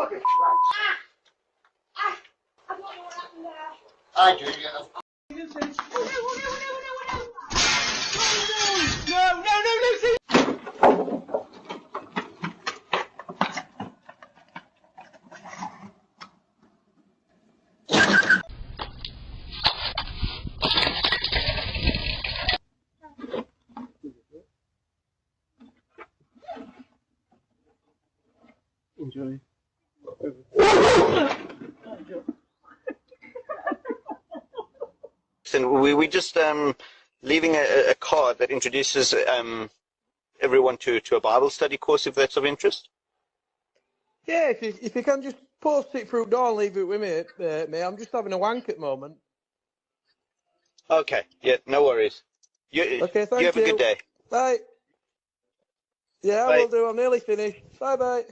I don't know what happened there. I do, yeah. Enjoy. And we just leaving a card that introduces everyone to a Bible study course, if that's of interest. Yeah, if you can just post it through door and leave it with me, mate. I'm just having a wank at the moment. Okay, yeah, no worries. Okay, thank you. You have a good day. Bye. Yeah, Bye. I will do. I'm nearly finished. Bye-bye.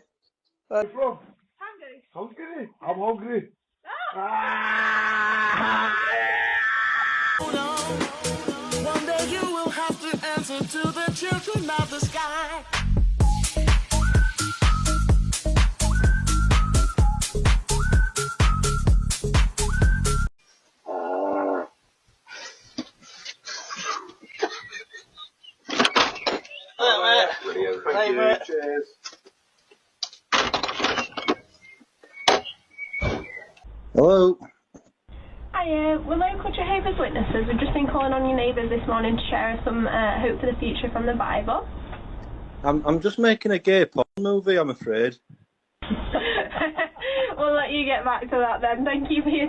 Bye. From? Hungry. Hungry? I'm hungry. One day you will have to answer to the children of the sky. Brilliant. Thank you. Cheers. Hello. Hiya, we're local Jehovah's Witnesses. We've just been calling on your neighbours this morning to share some hope for the future from the Bible. I'm just making a gay porn movie, I'm afraid. We'll let you get back to that then. Thank you for your